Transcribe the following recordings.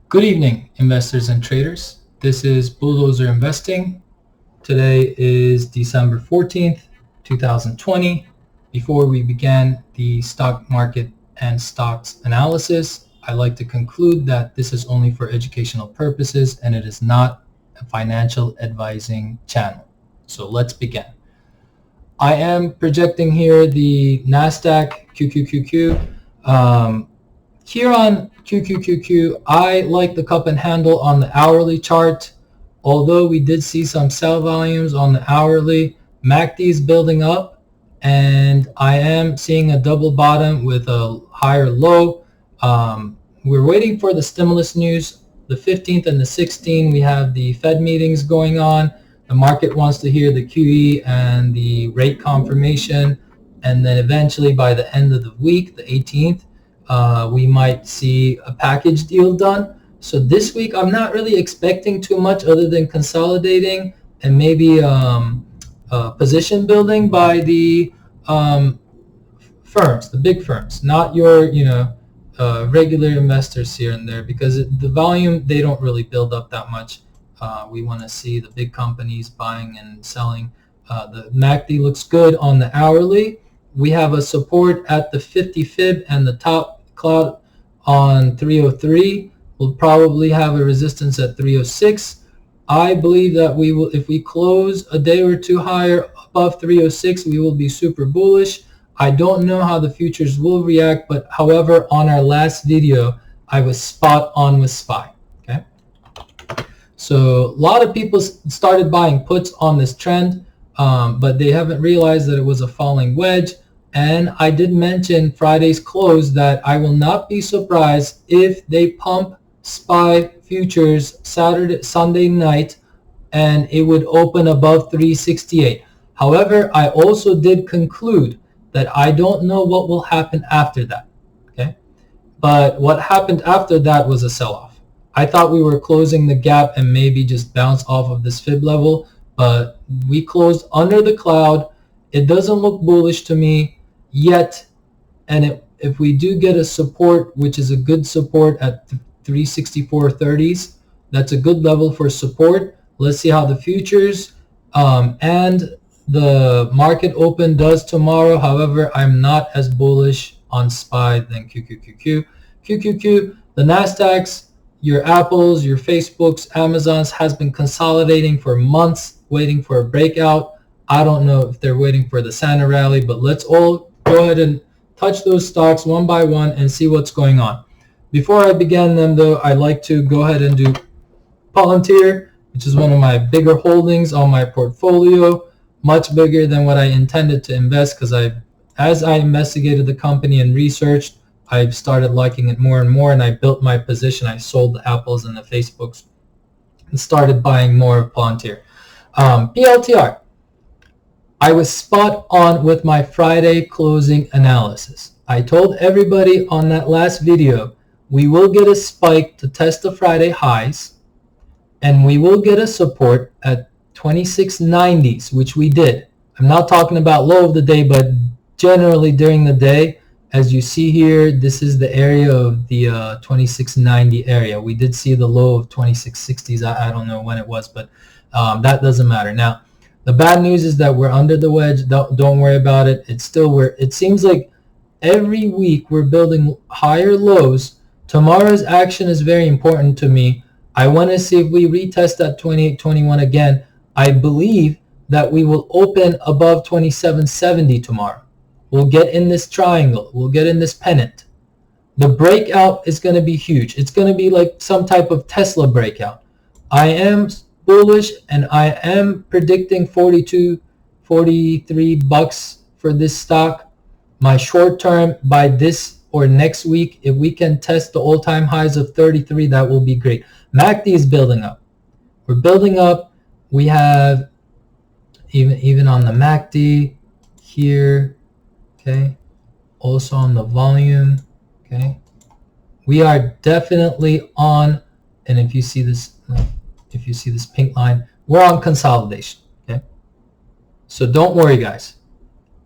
Good evening, investors and traders. This is Bulldozer Investing. Today is December 14th, 2020. Before we begin the stock market and stocks analysis, I'd like to conclude that this is only for educational purposes and it is not a financial advising channel. So let's begin. I am projecting here the NASDAQ QQQ. Here on QQQ, I like the cup and handle on the hourly chart. Although we did see some sell volumes on the hourly, MACD is building up, and I am seeing a double bottom with a higher low. We're waiting for the stimulus news. The 15th and the 16th, we have the Fed meetings going on. The market wants to hear the QE and the rate confirmation, and then eventually by the end of the week, the 18th, we might see a package deal done. So this week, I'm not really expecting too much other than consolidating and maybe position building by the firms, the big firms, not your, regular investors here and there, because the volume, they don't really build up that much. We want to see the big companies buying and selling. The MACD looks good on the hourly. We have a support at the 50 fib and the top cloud on 303. We'll probably have a resistance at 306. I believe that we will, if we close a day or two higher above 306, we will be super bullish. I don't know how the futures will react, but however, on our last video, I was spot on with SPY. Okay, so a lot of people started buying puts on this trend, but they haven't realized that it was a falling wedge. And I did mention Friday's close that I will not be surprised if they pump SPY futures Sunday night and it would open above 368. However, I also did conclude that I don't know what will happen after that. Okay, but what happened after that was a sell-off. I thought we were closing the gap and maybe just bounce off of this fib level, but we closed under the cloud. It doesn't look bullish to me yet, and if we do get a support, which is a good support at 364.30s, that's a good level for support. Let's see how the futures and the market open does tomorrow. However, I'm not as bullish on SPY than QQQ. The NASDAQs, your Apples, your Facebooks, Amazons has been consolidating for months, waiting for a breakout. I don't know if they're waiting for the Santa rally, but let's all go ahead and touch those stocks one by one and see what's going on. Before I begin them though, I'd like to go ahead and do Palantir, which is one of my bigger holdings on my portfolio, much bigger than what I intended to invest, because as I investigated the company and researched, I've started liking it more and more, and I built my position. I sold the Apples and the Facebooks and started buying more of Palantir. PLTR. I was spot on with my Friday closing analysis. I told everybody on that last video, we will get a spike to test the Friday highs, and we will get a support at 2690s, which we did. I'm not talking about low of the day, but generally during the day, as you see here, this is the area of the 2690 area. We did see the low of 2660s. I don't know when it was, but that doesn't matter. Now, the bad news is that we're under the wedge. Don't worry about it. It's still it seems like every week we're building higher lows. Tomorrow's action is very important to me. I want to see if we retest that 2821 again. I believe that we will open above 2770 tomorrow. We'll get in this triangle. We'll get in this pennant. The breakout is going to be huge. It's going to be like some type of Tesla breakout. I am bullish, and I am predicting 42, 43 bucks for this stock. My short term, by this or next week, if we can test the all-time highs of 33, that will be great. MACD is building up. We're building up. We have even on the MACD here, okay, also on the volume, okay. We are definitely on, and if you see this pink line, we're on consolidation. Okay, so don't worry, guys.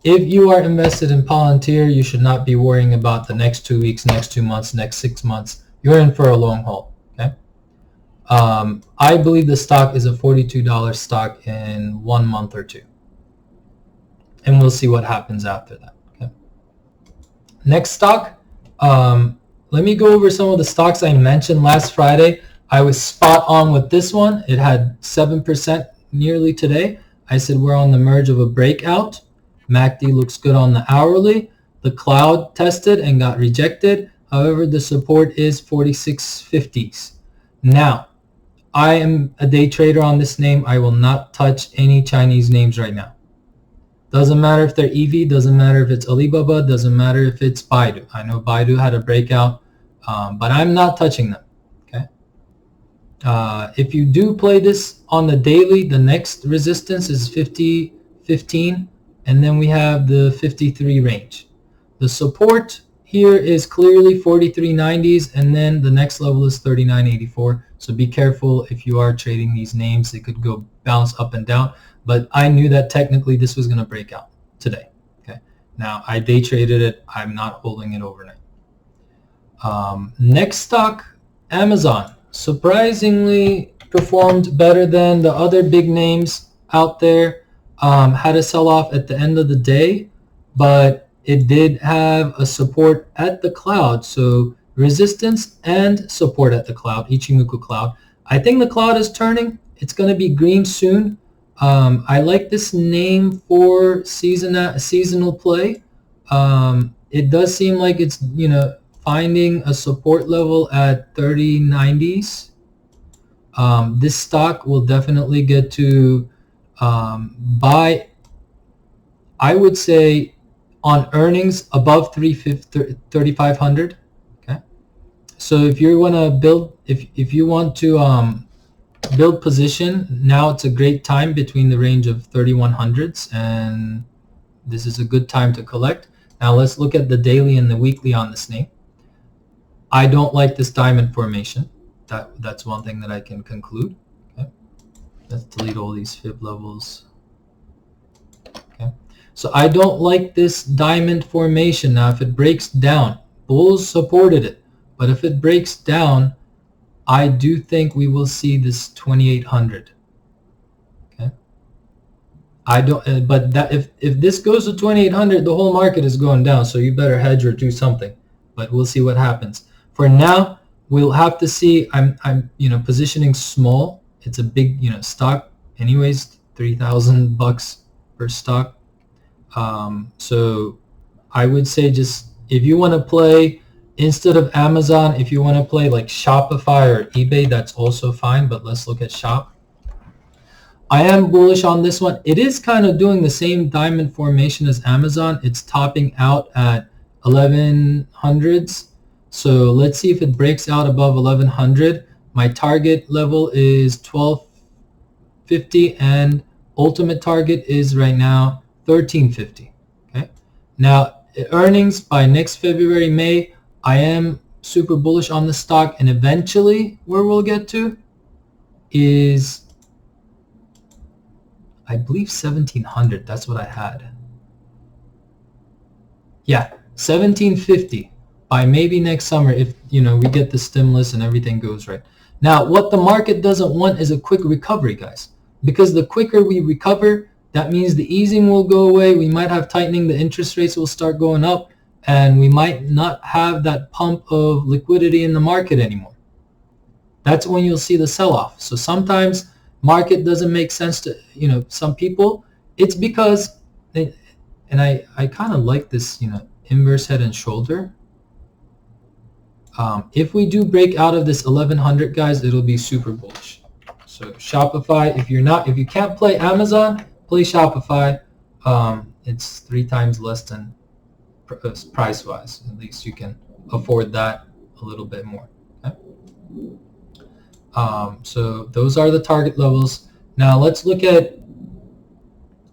If you are invested in Palantir, you should not be worrying about the next 2 weeks, next 2 months, next 6 months. You're in for a long haul. Okay, I believe the stock is a $42 stock in 1 month or two. And we'll see what happens after that. Okay. Next stock, let me go over some of the stocks I mentioned last Friday. I was spot on with this one. It had 7% nearly today. I said we're on the merge of a breakout. MACD looks good on the hourly. The cloud tested and got rejected. However, the support is 46.50s. Now, I am a day trader on this name. I will not touch any Chinese names right now. Doesn't matter if they're EV, doesn't matter if it's Alibaba, doesn't matter if it's Baidu. I know Baidu had a breakout, but I'm not touching them. Okay. If you do play this on the daily, the next resistance is 50.15, and then we have the 53 range. The support here is clearly 43.90s, and then the next level is 39.84. So be careful if you are trading these names. It could go bounce up and down, but I knew that technically this was going to break out today. Okay. Now I day traded it. I'm not holding it overnight. Next stock, Amazon. Surprisingly performed better than the other big names out there. Had a sell-off at the end of the day, but it did have a support at the cloud. So resistance and support at the cloud, Ichimoku cloud. I think the cloud is turning. It's going to be green soon. I like this name for seasonal play. It does seem like it's, finding a support level at 30.90s. This stock will definitely get to buy, I would say, on earnings above 3,500. Okay, so if you want to build, if you want to build position, now it's a great time between the range of 3,100s, and this is a good time to collect. Now let's look at the daily and the weekly on this name. I don't like this diamond formation. That's one thing that I can conclude. Okay, let's delete all these fib levels. Okay. So I don't like this diamond formation. Now if it breaks down, bulls supported it, but if it breaks down, I do think we will see this 2,800. Okay. I don't, but that if this goes to 2,800, the whole market is going down. So you better hedge or do something. But we'll see what happens. For now, we'll have to see. I'm positioning small. It's a big stock, anyways. $3,000 per stock. So I would say just if you want to play instead of Amazon, if you want to play like Shopify or eBay, that's also fine. But let's look at Shop. I am bullish on this one. It is kind of doing the same diamond formation as Amazon. It's topping out at 1100s. So let's see if it breaks out above 1100. My target level is 1250 and ultimate target is right now 1350. Okay. Now earnings by next February, May, I am super bullish on the stock, and eventually where we'll get to is, I believe 1700. That's what I had. Yeah, 1750 by maybe next summer if we get the stimulus and everything goes right. Now what the market doesn't want is a quick recovery, guys, because the quicker we recover, that means the easing will go away. We might have tightening, the interest rates will start going up, and we might not have that pump of liquidity in the market anymore. That's when you'll see the sell-off. So sometimes market doesn't make sense to some people. It's because and I kind of like this inverse head and shoulder. If we do break out of this 1100, guys, it'll be super bullish. So Shopify, if you can't play Amazon, play Shopify. It's 3 times less than price wise. At least you can afford that a little bit more. Okay? So those are the target levels. Now let's look at,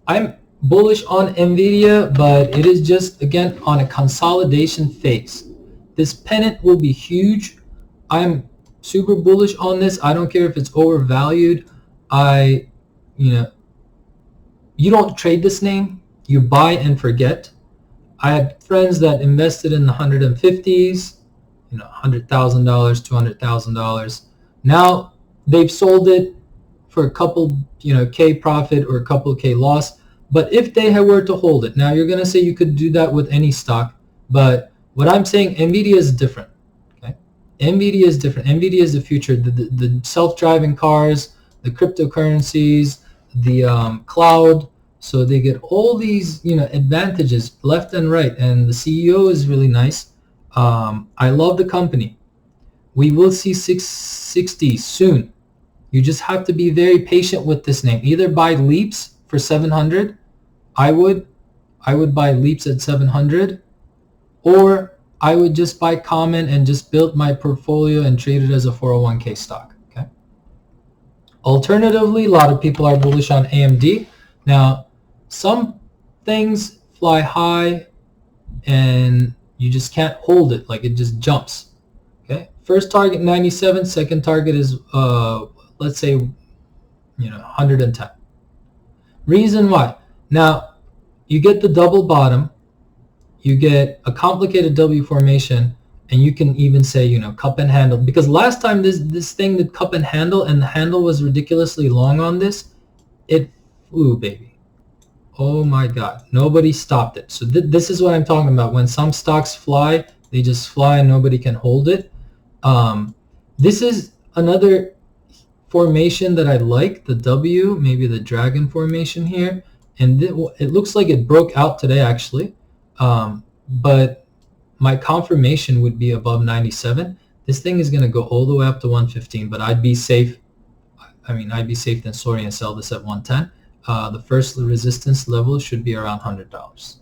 I'm bullish on NVDA, but it is just again on a consolidation phase. This pennant will be huge. I'm super bullish on this. I don't care if it's overvalued. You don't trade this name. You buy and forget. I had friends that invested in the 150s, $100,000, $200,000. Now they've sold it for a couple, K profit or a couple K loss. But if they were to hold it, now you're going to say you could do that with any stock, but what I'm saying, NVIDIA is different. Okay, NVIDIA is different. NVIDIA is the future. The self-driving cars, the cryptocurrencies, the cloud. So they get all these advantages left and right, and the CEO is really nice. I love the company. We will see 660 soon. You just have to be very patient with this name. Either buy Leaps for 700. I would buy Leaps at 700, or I would just buy Common and just build my portfolio and trade it as a 401k stock. Okay. Alternatively, a lot of people are bullish on AMD. Now, some things fly high and you just can't hold it, like it just jumps. Okay. First target 97, second target is let's say 110. Reason why. Now, you get the double bottom, you get a complicated W formation, and you can even say, cup and handle. Because last time this thing did cup and the handle was ridiculously long on this, it flew, baby. Oh my God, nobody stopped it. So this is what I'm talking about. When some stocks fly, they just fly and nobody can hold it. This is another formation that I like, the W, maybe the dragon formation here, and it looks like it broke out today actually, but my confirmation would be above 97. This thing is going to go all the way up to 115, but I'd be safe. I'd be safe than sorry and sell this at 110. The first resistance level should be around $100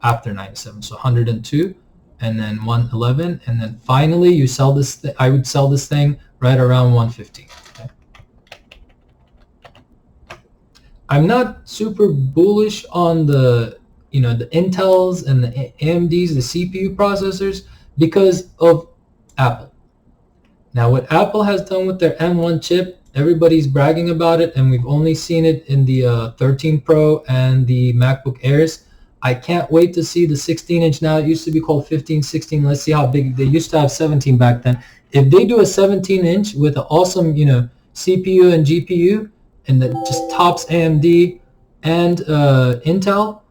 after 97, so 102, and then 111, and then finally you sell this. I would sell this thing right around 115. I'm not super bullish on the Intels and the AMDs, the CPU processors, because of Apple. Now, what Apple has done with their M1 chip, everybody's bragging about it, and we've only seen it in the 13 Pro and the MacBook Airs. I can't wait to see the 16-inch now. It used to be called 15, 16. Let's see how big. They used to have 17 back then. If they do a 17-inch with an awesome, CPU and GPU, and that just tops AMD and Intel,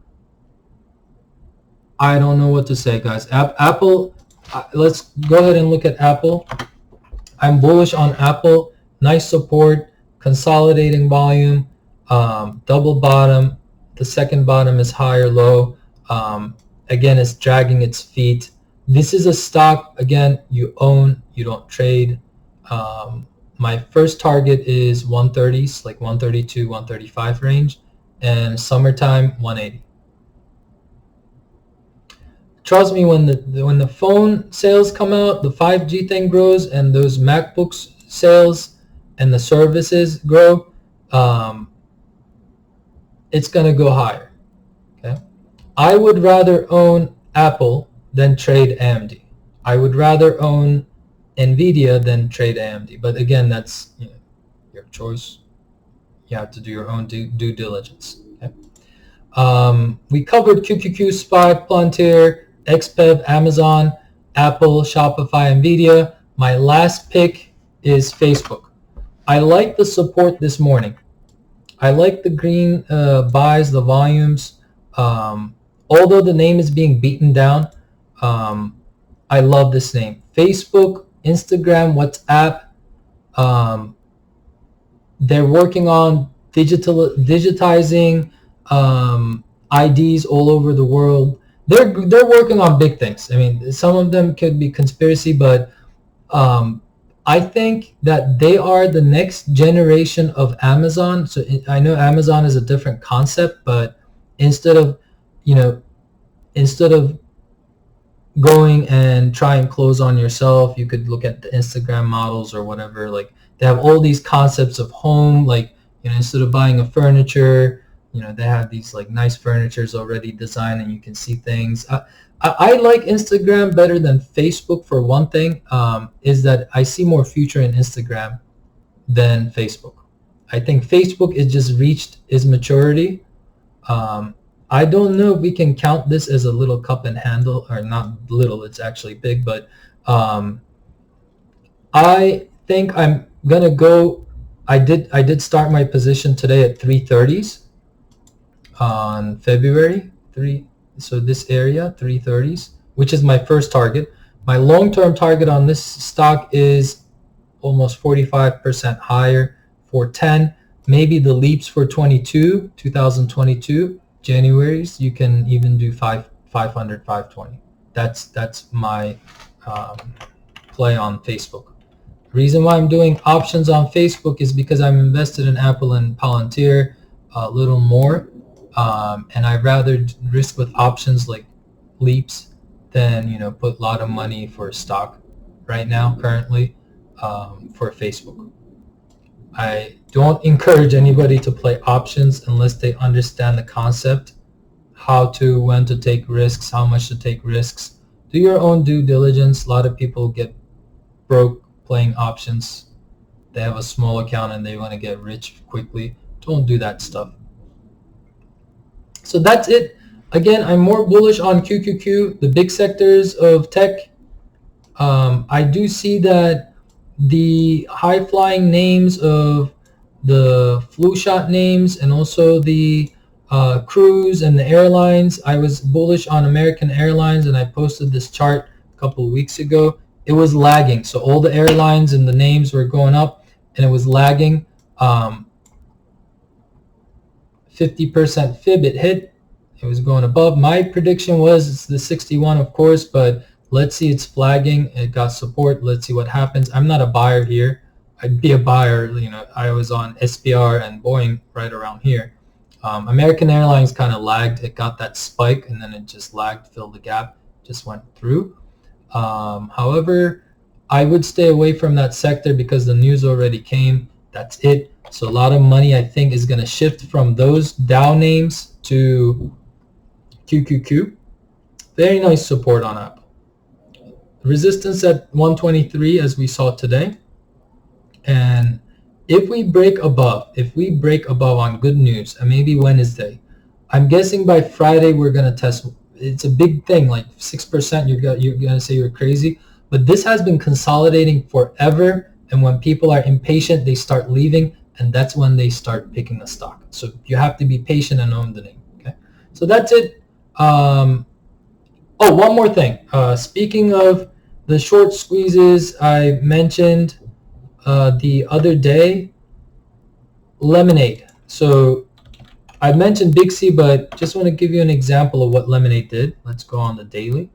I don't know what to say, guys. Apple, let's go ahead and look at Apple. I'm bullish on Apple. Nice support, consolidating volume, double bottom. The second bottom is high or low. Again, it's dragging its feet. This is a stock, again, you own, you don't trade. My first target is 130s, like 132, 135 range, and summertime 180. Trust me, when the phone sales come out, the 5G thing grows, and those MacBooks sales and the services grow, it's gonna go higher. Okay, I would rather own Apple than trade AMD. I would rather own NVIDIA than trade AMD. But again, that's your choice. You have to do your own due diligence. Okay? We covered QQQ, SPY, Palantir, XPev, Amazon, Apple, Shopify, NVIDIA. My last pick is Facebook. I like the support this morning. I like the green buys, the volumes. Although the name is being beaten down, I love this name. Facebook, Instagram, WhatsApp. They're working on digitizing IDs all over the world. They're working on big things. I mean, some of them could be conspiracy, but I think that they are the next generation of Amazon. So I know Amazon is a different concept, but instead of going and try and close on yourself, you could look at the Instagram models or whatever. Like, they have all these concepts of home, like, instead of buying a furniture, they have these like nice furnitures already designed and you can see things. I like Instagram better than Facebook for one thing, is that I see more future in Instagram than Facebook. I think Facebook is just reached its maturity. I don't know if we can count this as a little cup and handle, or not little, it's actually big, but I think I'm gonna go. I did start my position today at 330s on February 3. So this area 330s, which is my first target. My long-term target on this stock is almost 45% higher, 410. Maybe the leaps for 2022 January's, you can even do 500, 520. That's my play on Facebook. Reason why I'm doing options on Facebook is because I'm invested in Apple and Palantir a little more, and I'd rather risk with options like leaps than put a lot of money for a stock right now currently for Facebook. I don't encourage anybody to play options unless they understand the concept, when to take risks, how much to take risks. Do your own due diligence. A lot of people get broke playing options. They have a small account and they want to get rich quickly. Don't do that stuff. So that's it. Again, I'm more bullish on QQQ, the big sectors of tech. I do see that the high-flying names of the flu shot names and also the cruise and the airlines. I was bullish on American Airlines, and I posted this chart a couple of weeks ago. It was lagging, so all the airlines and the names were going up, and it was lagging. 50% fib it hit. It was going above. My prediction was it's the 61, of course, but let's see, it's flagging. It got support. Let's see what happens. I'm not a buyer here. I'd be a buyer. I was on SPR and Boeing right around here. American Airlines kind of lagged. It got that spike and then it just lagged, filled the gap, just went through. However, I would stay away from that sector because the news already came. That's it. So a lot of money, I think, is going to shift from those Dow names to QQQ. Very nice support on Apple. Resistance at 123 as we saw today. And if we break above on good news, and maybe Wednesday, I'm guessing by Friday we're going to test. It's a big thing, like 6%. You're going to say you're crazy. But this has been consolidating forever. And when people are impatient, they start leaving. And that's when they start picking the stock. So you have to be patient and own the name. Okay. So that's it. Oh, one more thing. Speaking of the short squeezes, I mentioned the other day, Lemonade. So I mentioned Big C, but just want to give you an example of what Lemonade did. Let's go on the daily.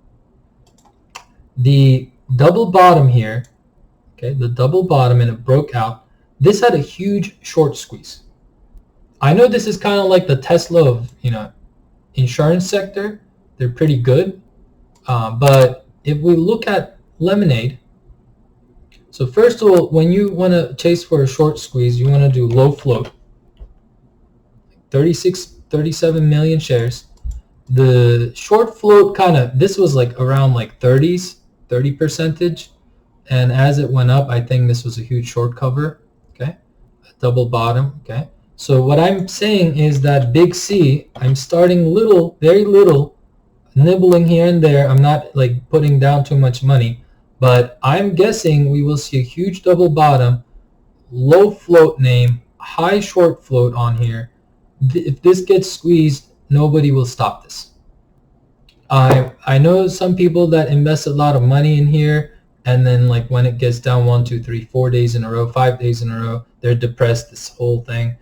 The double bottom here, okay, the double bottom, and it broke out. This had a huge short squeeze. I know this is kind of like the Tesla of, insurance sector. They're pretty good. But if we look at Lemonade, so first of all, when you want to chase for a short squeeze, you want to do low float. 37 million shares. The short float this was like around like 30%. And as it went up, I think this was a huge short cover. Okay, double bottom. Okay, so what I'm saying is that Big C, I'm starting little, very little, nibbling here and there. I'm not like putting down too much money, but I'm guessing we will see a huge double bottom, low float name, high short float on here. If this gets squeezed, nobody will stop this. I know some people that invest a lot of money in here, and then like when it gets down 1, 2, 3, 4 days in a row, 5 days in a row, they're depressed, this whole thing.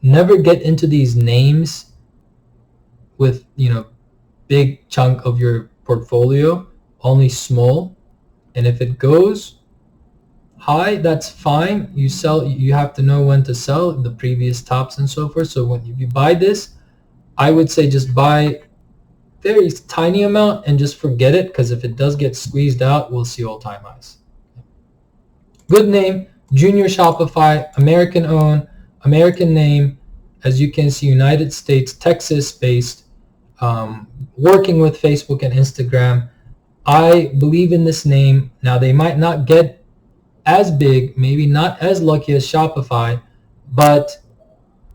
Never get into these names with, big chunk of your portfolio, only small. And if it goes high, that's fine. You sell, you have to know when to sell the previous tops and so forth. So if you buy this, I would say just buy very tiny amount and just forget it, because if it does get squeezed out, we'll see all-time highs. Good name, Junior Shopify, American owned, American name. As you can see, United States, Texas based, working with Facebook and Instagram. I believe in this name. Now they might not get as big, maybe not as lucky as Shopify, but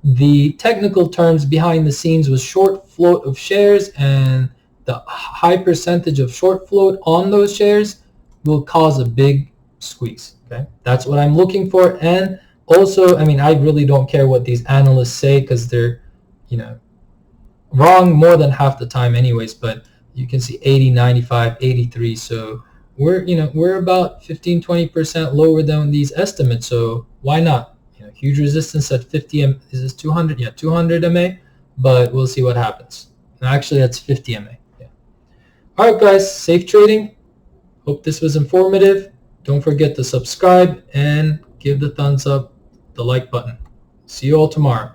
the technical terms behind the scenes was short float of shares, and the high percentage of short float on those shares will cause a big squeeze. Okay, that's what I'm looking for. And also, I mean, I really don't care what these analysts say because they're, you know, wrong more than half the time anyways. But you can see 80, 95, 83. So we're about 15-20% lower than these estimates. So why not? Huge resistance at 50 is this 200? Yeah, 200 MA. But we'll see what happens. Actually, that's 50 MA. Yeah. All right, guys, safe trading. Hope this was informative. Don't forget to subscribe and give the thumbs up, the like button. See you all tomorrow.